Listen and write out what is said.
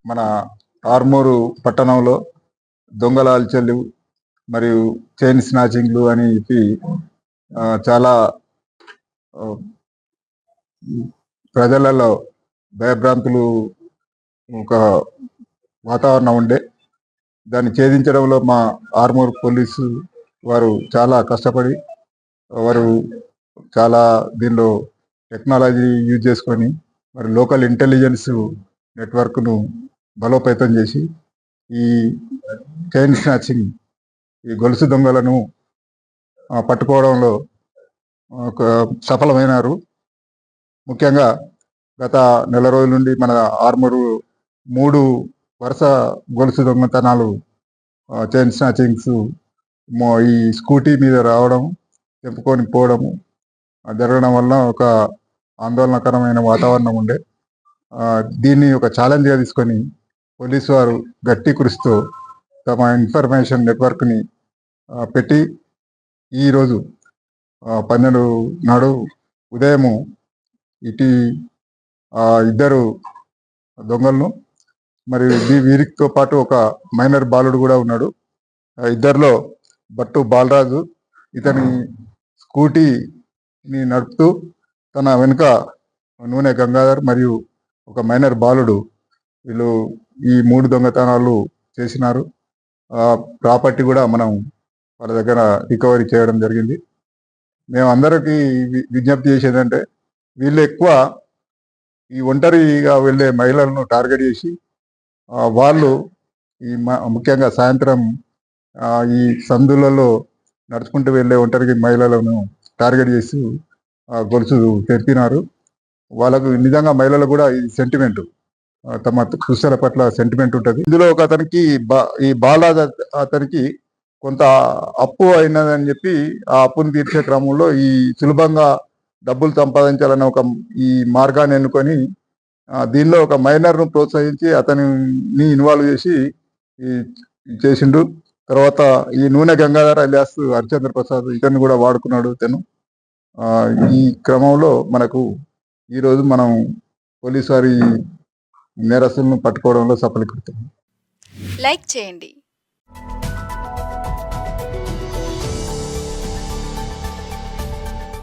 మన ఆర్మూరు పట్టణంలో దొంగల హల్చల్లు మరియు చైన్ స్నాచింగ్లు అని చెప్పి చాలా ప్రజలలో భయభ్రాంతులు ఒక వాతావరణం ఉండే దాన్ని ఛేదించడంలో మా ఆర్మూర్ పోలీసు వారు చాలా కష్టపడి వారు చాలా దీనిలో టెక్నాలజీ యూజ్ చేసుకొని మరి లోకల్ ఇంటెలిజెన్స్ నెట్వర్క్ను బలోపేతం చేసి ఈ చైన్ స్నాచింగ్ ఈ గొలుసు దొంగలను పట్టుకోవడంలో ఒక సఫలమైనారు. ముఖ్యంగా గత నెల రోజుల నుండి మన ఆర్మూరు 3 వరుస గొలుసు దొంగతనాలు చైన్ స్నాచింగ్స్ ఈ స్కూటీ మీద రావడం తెంపుకొని పోవడము జరగడం వల్ల ఒక ఆందోళనకరమైన వాతావరణం ఉండే దీన్ని ఒక ఛాలెంజ్గా తీసుకొని పోలీసు వారు గట్టి కృషితో తమ ఇన్ఫర్మేషన్ నెట్వర్క్ని పెట్టి ఈరోజు 12 నాడు ఉదయము ఇటు ఇద్దరు దొంగలను మరి వీరితో పాటు ఒక మైనర్ బాలుడు కూడా ఉన్నాడు. ఇద్దరిలో బట్టు బాలరాజు ఇతని స్కూటీని నడుపుతూ తన వెనుక నూనె గంగాధర్ మరియు ఒక మైనర్ బాలుడు వీళ్ళు ఈ 3 దొంగతనాలు చేసినారు. ప్రాపర్టీ కూడా మనం వాళ్ళ దగ్గర రికవరీ చేయడం జరిగింది. మేము అందరికీ విజ్ఞప్తి చేసేదంటే వీళ్ళు ఎక్కువ ఈ ఒంటరిగా వెళ్ళే మహిళలను టార్గెట్ చేసి వాళ్ళు ఈ ముఖ్యంగా సాయంత్రం ఈ సందులలో నడుచుకుంటూ వెళ్ళే ఒంటరి మహిళలను టార్గెట్ చేసి గొలుసు తెరిపినారు. వాళ్ళకు నిజంగా మహిళలు కూడా ఈ సెంటిమెంట్ తమ పుస్తల పట్ల సెంటిమెంట్ ఉంటుంది. ఇందులో ఒక అతనికి ఈ బాలాజ్ అతనికి కొంత అప్పు అయినదని చెప్పి ఆ అప్పును తీర్చే క్రమంలో ఈ సులభంగా డబ్బులు సంపాదించాలన్న ఒక ఈ మార్గాన్ని ఎన్నుకొని దీనిలో ఒక మైనర్ను ప్రోత్సహించి అతనిని ఇన్వాల్వ్ చేసి చేసిండు. తర్వాత ఈ నూనె గంగాధర్ అలియాస్ హరిచంద్ర ప్రసాద్ ఇతన్ని కూడా వాడుకున్నాడు. ఇతను ఈ క్రమంలో మనకు ఈరోజు మనం పోలీసు వారి నేరస్తులను పట్టుకోవడంలో సఫలీకృతం. లైక్ చేయండి.